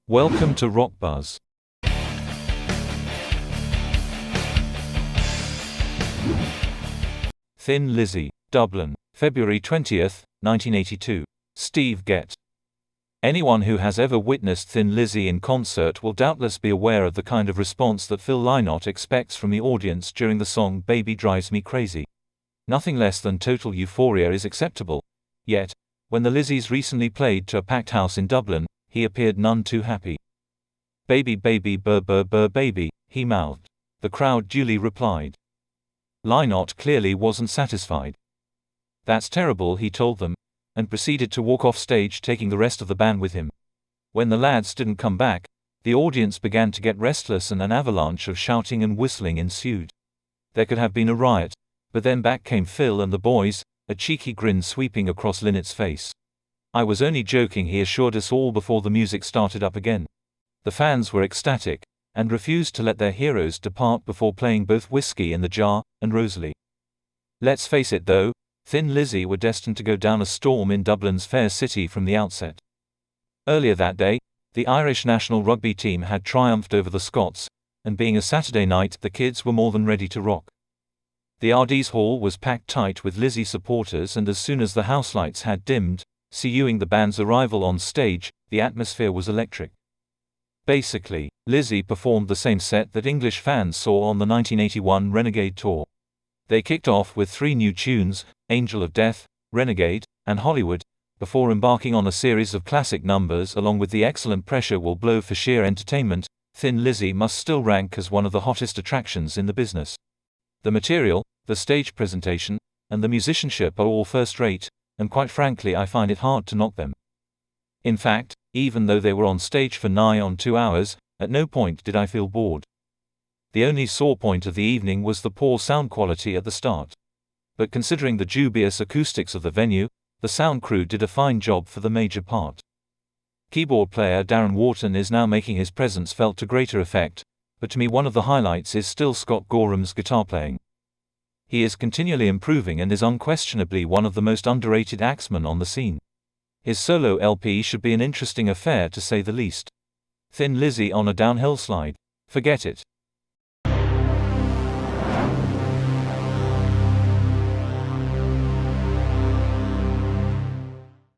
Welcome to Rock Buzz. Thin Lizzy, Dublin, February 20th, 1982. Steve GETT. Anyone who has ever witnessed Thin Lizzy in concert will doubtless be aware of the kind of response that Phil Lynott expects from the audience during the song Baby Drives Me Crazy. Nothing less than total euphoria is acceptable. Yet, when the Lizzies recently played to a packed house in Dublin, he appeared none too happy. "Baby baby burr burr burr baby," he mouthed. The crowd duly replied. Lynott clearly wasn't satisfied. "That's terrible," he told them, and proceeded to walk off stage, taking the rest of the band with him. When the lads didn't come back, the audience began to get restless and an avalanche of shouting and whistling ensued. There could have been a riot, but then back came Phil and the boys, a cheeky grin sweeping across Lynott's face. "I was only joking," he assured us all before the music started up again. The fans were ecstatic, and refused to let their heroes depart before playing both Whisky in the Jar and Rosalie. Let's face it though, Thin Lizzy were destined to go down a storm in Dublin's fair city from the outset. Earlier that day, the Irish national rugby team had triumphed over the Scots, and being a Saturday night, the kids were more than ready to rock. The RD's hall was packed tight with Lizzy supporters, and as soon as the house lights had dimmed, cueing the band's arrival on stage, the atmosphere was electric. Basically, Lizzy performed the same set that English fans saw on the 1981 Renegade tour. They kicked off with 3 new tunes, Angel of Death, Renegade, and Hollywood, before embarking on a series of classic numbers along with the excellent Pressure Will Blow. For sheer entertainment, Thin Lizzy must still rank as one of the hottest attractions in the business. The material, the stage presentation, and the musicianship are all first-rate, and quite frankly I find it hard to knock them. In fact, even though they were on stage for nigh on 2 hours, at no point did I feel bored. The only sore point of the evening was the poor sound quality at the start. But considering the dubious acoustics of the venue, the sound crew did a fine job for the major part. Keyboard player Darren Wharton is now making his presence felt to greater effect, but to me one of the highlights is still Scott Gorham's guitar playing. He is continually improving and is unquestionably one of the most underrated axemen on the scene. His solo LP should be an interesting affair to say the least. Thin Lizzy on a downhill slide? Forget it.